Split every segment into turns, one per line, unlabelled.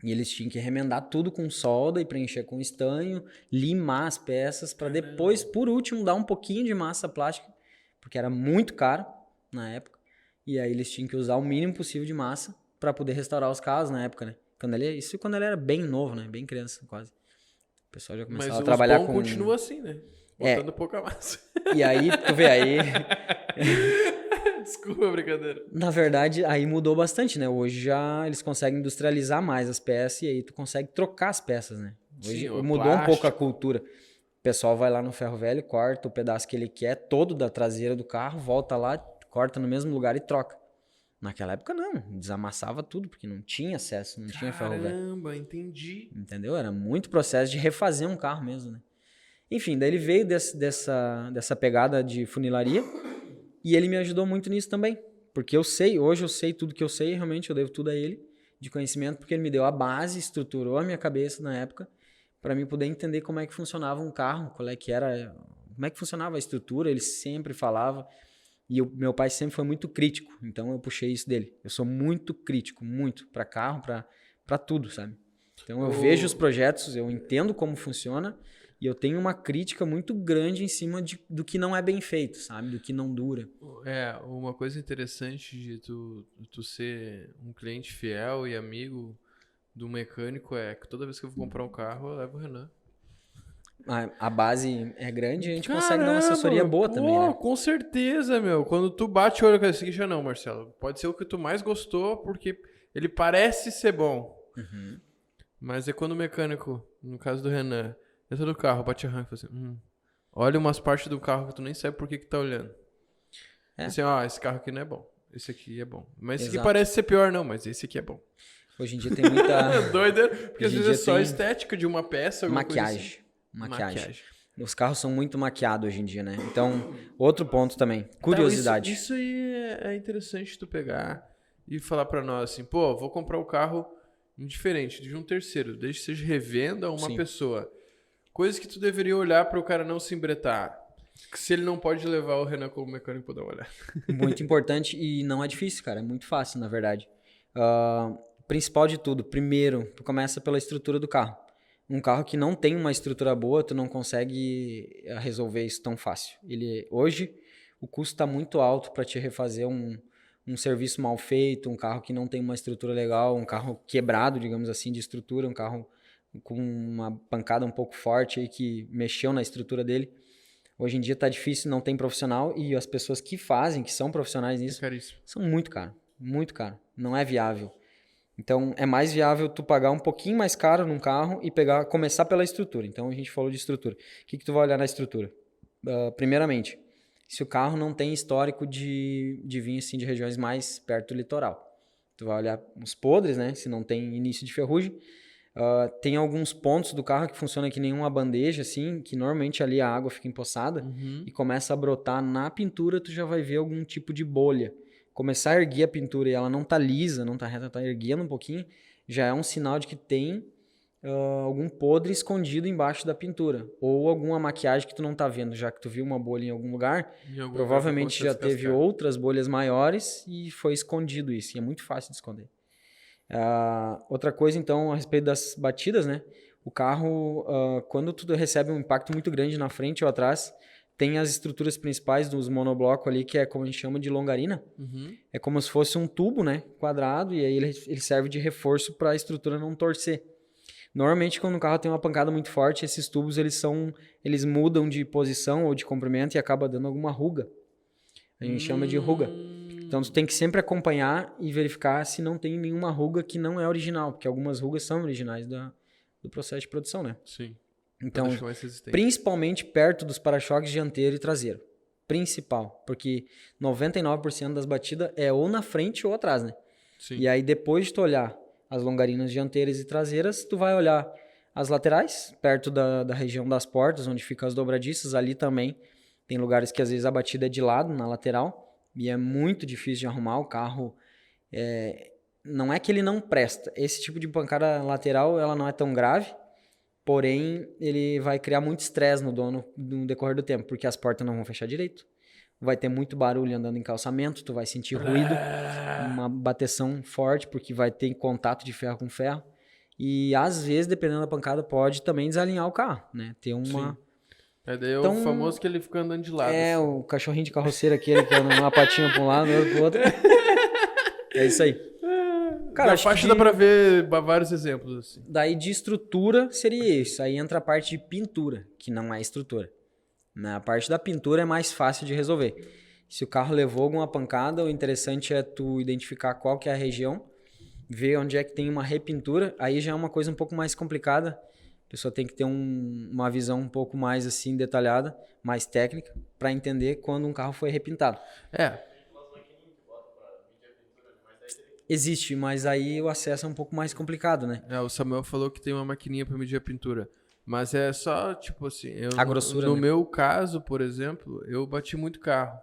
E eles tinham que remendar tudo com solda e preencher com estanho, limar as peças para depois, por último, dar um pouquinho de massa plástica, porque era muito caro na época. E aí eles tinham que usar o mínimo possível de massa para poder restaurar os carros na época, né? Isso quando ele era bem novo, né? Bem criança, quase. O pessoal já
Mas
começava a
os
trabalhar
bons
com...
continuam assim, né? Botando
É,
pouca massa.
e aí, tu vê, aí...
Desculpa, brincadeira.
Na verdade, aí mudou bastante, né? Hoje já eles conseguem industrializar mais as peças e aí tu consegue trocar as peças, né?
Sim,
Hoje
o
mudou um pouco a
plástico.
cultura. O pessoal vai lá no ferro velho, corta o pedaço que ele quer, todo da traseira do carro, volta lá, corta no mesmo lugar e troca. Naquela época não, desamassava tudo, porque não tinha acesso, não tinha ferro velho.
Caramba, entendi.
Entendeu? Era muito processo de refazer um carro mesmo, né? Enfim, daí ele veio dessa pegada de funilaria e ele me ajudou muito nisso também. Porque hoje eu sei tudo que eu sei, realmente eu devo tudo a ele, de conhecimento, porque ele me deu a base, estruturou a minha cabeça na época, para mim poder entender como é que funcionava um carro, qual é que era, como é que funcionava a estrutura, ele sempre falava, e meu pai sempre foi muito crítico, então eu puxei isso dele. Eu sou muito crítico, muito, para carro, para tudo, sabe? Então eu vejo os
O,
projetos, eu entendo como funciona, e eu tenho uma crítica muito grande em cima do que não é bem feito, sabe? Do que não dura.
uma coisa interessante de tu ser um cliente fiel e amigo do mecânico é que toda vez que eu vou comprar um carro, eu levo o Renan.
A base é grande e a gente consegue dar uma assessoria
Caramba,
boa também,
pô,
né?
com certeza, meu. Quando tu bate o olho com esse já não, Marcelo. Pode ser o que tu mais gostou, porque ele parece ser bom.
Uhum.
Mas é quando o mecânico, no caso do Renan, entra no carro, bate a ranca e fala assim, olha umas partes do carro que tu nem sabe por que tá olhando.
É,
Assim, esse carro aqui não é bom. Esse aqui é bom. Mas esse aqui
exato.
parece ser pior, não, mas esse aqui é bom.
Hoje em dia tem muita.
Doido, porque às
Hoje em
vezes é
dia
só a
tem
estética de uma peça, alguma coisa assim.
maquiagem. Maquiagem.
Maquiagem.
Os carros são muito maquiados hoje em dia, né? Então, outro ponto também.
Tá,
Curiosidade.
isso aí é interessante tu pegar e falar pra nós assim, pô, vou comprar o carro diferente de um terceiro, desde que seja revenda a uma
Sim.
pessoa. Coisas que tu deveria olhar para o cara não se embretar. Que se ele não pode levar o Renan como mecânico pra dar uma olhada.
Muito importante e não é difícil, cara. É muito fácil, na verdade. Principal de tudo, primeiro, tu começa pela estrutura do carro. Um carro que não tem uma estrutura boa, tu não consegue resolver isso tão fácil. Hoje, o custo está muito alto para te refazer um serviço mal feito, um carro que não tem uma estrutura legal, um carro quebrado, digamos assim, de estrutura, um carro com uma pancada um pouco forte aí que mexeu na estrutura dele. Hoje em dia tá difícil, não tem profissional e as pessoas que fazem, que são profissionais
É
nisso,
caríssimo.
são muito caro, muito caro. Não é viável. Então, é mais viável tu pagar um pouquinho mais caro num carro e começar pela estrutura. Então, a gente falou de estrutura. O que tu vai olhar na estrutura? Primeiramente, se o carro não tem histórico de vir assim de regiões mais perto do litoral. Tu vai olhar os podres, né? Se não tem início de ferrugem. Tem alguns pontos do carro que funciona que nem uma bandeja, assim, que normalmente ali a água fica empoçada e começa a brotar na pintura, tu já vai ver algum tipo de bolha. Começar a erguer a pintura e ela não tá lisa, não tá reta, tá erguendo um pouquinho, já é um sinal de que tem algum podre escondido embaixo da pintura. Ou alguma maquiagem que tu não tá vendo, já que tu viu uma bolha em algum lugar,
Em algum lugar foi
provavelmente
começar a
já teve
descascar.
outras bolhas maiores e foi escondido isso. E é muito fácil de esconder. Outra coisa, então, a respeito das batidas, né? O carro, quando tu recebe um impacto muito grande na frente ou atrás, tem as estruturas principais dos monoblocos ali, que é como a gente chama de longarina. É como se fosse um tubo, né? Quadrado, e aí ele serve de reforço para a estrutura não torcer. Normalmente, quando o carro tem uma pancada muito forte, esses tubos eles mudam de posição ou de comprimento e acaba dando alguma ruga. A gente chama de ruga. Então, tu tem que sempre acompanhar e verificar se não tem nenhuma ruga que não é original, porque algumas rugas são originais do processo de produção, né?
Sim. Pra
Então,
deixar mais resistente.
principalmente perto dos para-choques dianteiro e traseiro. Principal, porque 99% das batidas é ou na frente ou atrás, né?
Sim.
E aí, depois de tu olhar as longarinas dianteiras e traseiras, tu vai olhar as laterais, perto da região das portas, onde ficam as dobradiças, ali também tem lugares que às vezes a batida é de lado, na lateral, e é muito difícil de arrumar. O carro não é que ele não presta. Esse tipo de pancada lateral ela não é tão grave, porém ele vai criar muito estresse no dono no decorrer do tempo, porque as portas não vão fechar direito. Vai ter muito barulho andando em calçamento, tu vai sentir ruído, uma bateção forte, porque vai ter contato de ferro com ferro. E às vezes, dependendo da pancada, pode também desalinhar o carro, né? Ter uma...
Sim. Aí daí é
Então,
o famoso que ele fica andando de lado.
É,
assim.
o cachorrinho de carroceiro aquele que anda uma patinha pra um lado, outra pro outro. É isso aí. Cara,
Na
acho
faixa
que
dá pra ver vários exemplos, assim.
daí de estrutura seria isso. Aí entra a parte de pintura, que não é estrutura. Na parte da pintura é mais fácil de resolver. Se o carro levou alguma pancada, o interessante é tu identificar qual que é a região, ver onde é que tem uma repintura. Aí já é uma coisa um pouco mais complicada. A pessoa tem que ter uma visão um pouco mais assim detalhada, mais técnica, para entender quando um carro foi repintado.
É.
Existe, mas aí o acesso é um pouco mais complicado, né?
O Samuel falou que tem uma maquininha pra medir a pintura. Mas é só, tipo assim,
A grossura,
no
né?
meu caso, por exemplo, eu bati muito carro.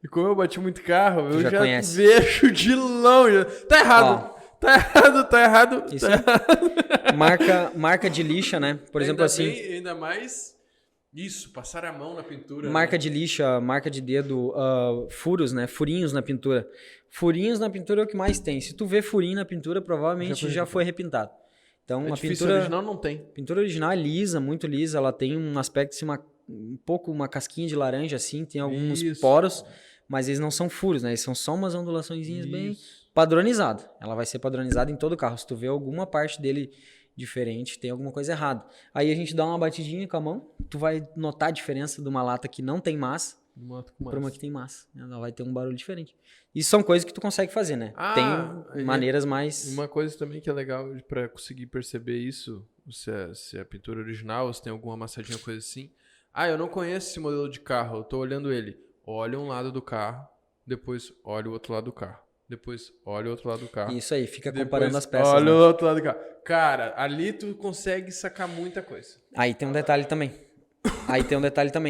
E como eu bati muito carro, eu
já
já
conhece.
vejo de longe. Tá errado!
Ó,
Tá errado, tá errado.
isso
tá errado.
marca de lixa, né? Por exemplo,
Ainda
assim,
bem, ainda mais isso, passar a mão na pintura.
marca
né?
de lixa, marca de dedo, furos, né? Furinhos na pintura. Furinhos na pintura é o que mais tem. Se tu vê furinho na pintura, provavelmente já foi repintado. Então,
É
a
difícil,
pintura
original não tem.
pintura original é lisa, muito lisa. Ela tem um aspecto, assim, um pouco uma casquinha de laranja, assim. Tem alguns
Isso.
poros, mas eles não são furos, né? Eles são só umas ondulaçõezinhas bem
Isso.
padronizado. Ela vai ser padronizada em todo o carro. Se tu vê alguma parte dele diferente, tem alguma coisa errada. Aí a gente dá uma batidinha com a mão, tu vai notar a diferença de uma lata que não tem massa
Moto com
para uma
massa.
que tem massa. Ela vai ter um barulho diferente. Isso são coisas que tu consegue fazer, né? Tem maneiras mais...
Uma coisa também que é legal pra conseguir perceber isso, se é pintura original, ou se tem alguma amassadinha, coisa assim. Eu não conheço esse modelo de carro, eu tô olhando ele. Olha um lado do carro, depois olha o outro lado do carro. Depois olha o outro lado do carro.
Isso aí, fica
Depois
comparando as peças.
olha
Né?
o outro lado do carro. Cara, ali tu consegue sacar muita coisa.
Aí tem um detalhe também.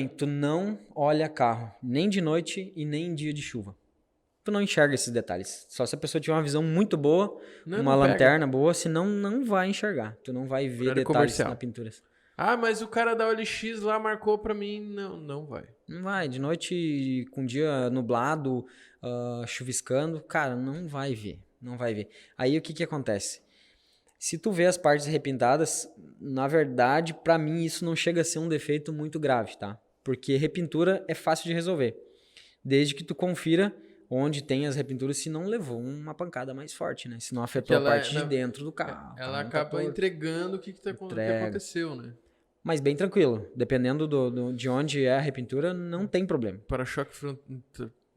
Tu não olha carro, nem de noite e nem em dia de chuva. Tu não enxerga esses detalhes. Só se a pessoa tiver uma visão muito boa, uma
não pega.
lanterna boa, senão não vai enxergar. Tu não vai ver
Horário
detalhes
comercial.
na pintura.
Mas o cara da OLX lá marcou pra mim. Não vai.
Não vai. De noite, com dia nublado, chuviscando, cara, não vai ver. Não vai ver. Aí o que acontece? Se tu vê as partes repintadas, na verdade, pra mim isso não chega a ser um defeito muito grave, tá? Porque repintura é fácil de resolver. Desde que tu confira onde tem as repinturas, se não levou uma pancada mais forte, né? Se não afetou a parte de dentro do carro.
Ela
não tá
acaba
torto.
entregando o que aconteceu, né?
Mas bem tranquilo. Dependendo de onde é a repintura, não tem problema.
Para-choque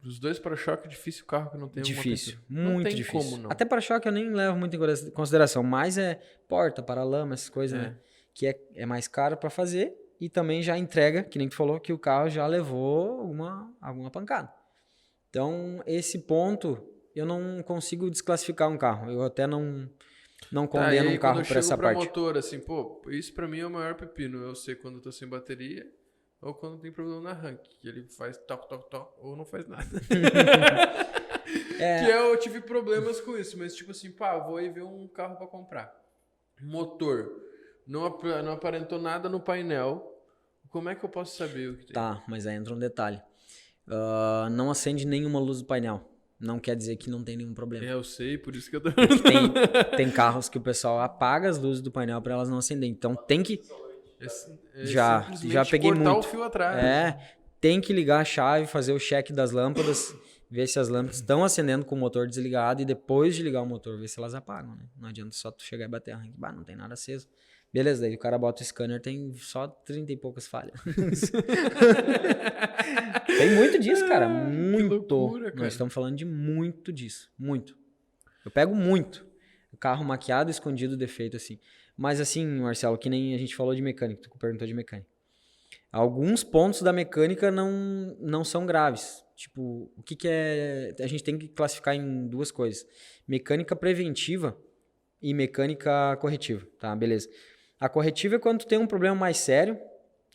os dois para-choque, difícil o carro que não tem
Difícil,
alguma pintura.
muito
não tem
difícil.
Como, não.
Até para-choque eu nem levo muito em consideração, mas é porta, paralama, essas coisas, né? Que é mais caro para fazer e também já entrega, que nem tu falou, que o carro já levou alguma pancada. Então, esse ponto, eu não consigo desclassificar um carro. Eu até não condeno um carro por essa parte.
Motor, assim, isso pra mim é o maior pepino. Eu sei quando eu tô sem bateria ou quando tem problema na arranque. Que ele faz toc, ou não faz nada. Que eu tive problemas com isso. Mas tipo assim, vou aí ver um carro pra comprar. Motor. Não aparentou nada no painel. Como é que eu posso saber o que tem?
Tá, mas aí entra um detalhe. Não acende nenhuma luz do painel. Não quer dizer que não tem nenhum problema.
Eu sei, por isso que eu tô...
Tem carros que o pessoal apaga as luzes do painel para elas não acenderem. Então tem que... Já peguei
cortar
muito.
o fio atrás.
Tem que ligar a chave, fazer o check das lâmpadas, ver se as lâmpadas estão acendendo com o motor desligado e depois de ligar o motor, ver se elas apagam, né? Não adianta só tu chegar e bater a arranque. Não tem nada aceso. Beleza, daí o cara bota o scanner, tem só 30 e poucas falhas. Tem muito disso, cara. Muito.
Loucura, cara.
Nós estamos falando de muito disso. Muito. Eu pego muito. Carro maquiado, escondido, defeito, assim. Mas assim, Marcelo, que nem a gente falou de mecânica, tu perguntou de mecânica. Alguns pontos da mecânica não são graves. Tipo, o que é... A gente tem que classificar em duas coisas. Mecânica preventiva e mecânica corretiva, tá? Beleza. A corretiva é quando tu tem um problema mais sério,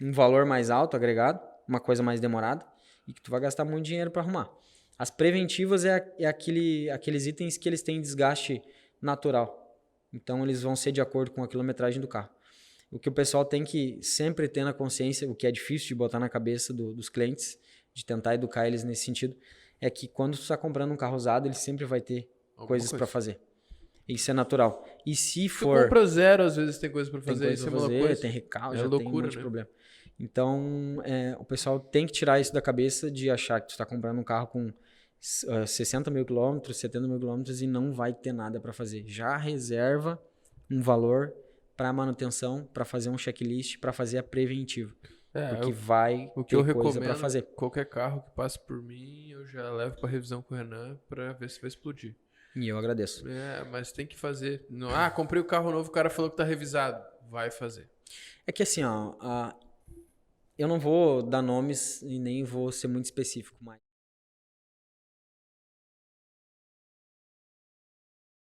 um valor mais alto agregado, uma coisa mais demorada, e que tu vai gastar muito dinheiro para arrumar. As preventivas é aqueles itens que eles têm desgaste natural. Então, eles vão ser de acordo com a quilometragem do carro. O que o pessoal tem que sempre ter na consciência, o que é difícil de botar na cabeça dos clientes, de tentar educar eles nesse sentido, é que quando tu está comprando um carro usado, ele sempre vai ter coisas para fazer. Isso é natural. E se
Tu
for...
compra zero, às vezes tem coisa pra
Tem
fazer.
coisa
Isso
pra
é uma
fazer,
coisa.
tem recalque,
É
já tem um
loucura,
monte de
né?
problema. Então, o pessoal tem que tirar isso da cabeça de achar que tu tá comprando um carro com 60 mil quilômetros, 70 mil quilômetros e não vai ter nada para fazer. Já reserva um valor para manutenção, para fazer um checklist, para fazer a preventiva. Porque vai
o que
ter
eu
coisa para
recomendo,
fazer.
qualquer carro que passe por mim, eu já levo pra revisão com o Renan pra ver se vai explodir.
E eu agradeço.
Mas tem que fazer. Comprei o carro novo, o cara falou que tá revisado. Vai fazer.
É que assim, ó, eu não vou dar nomes e nem vou ser muito específico, mas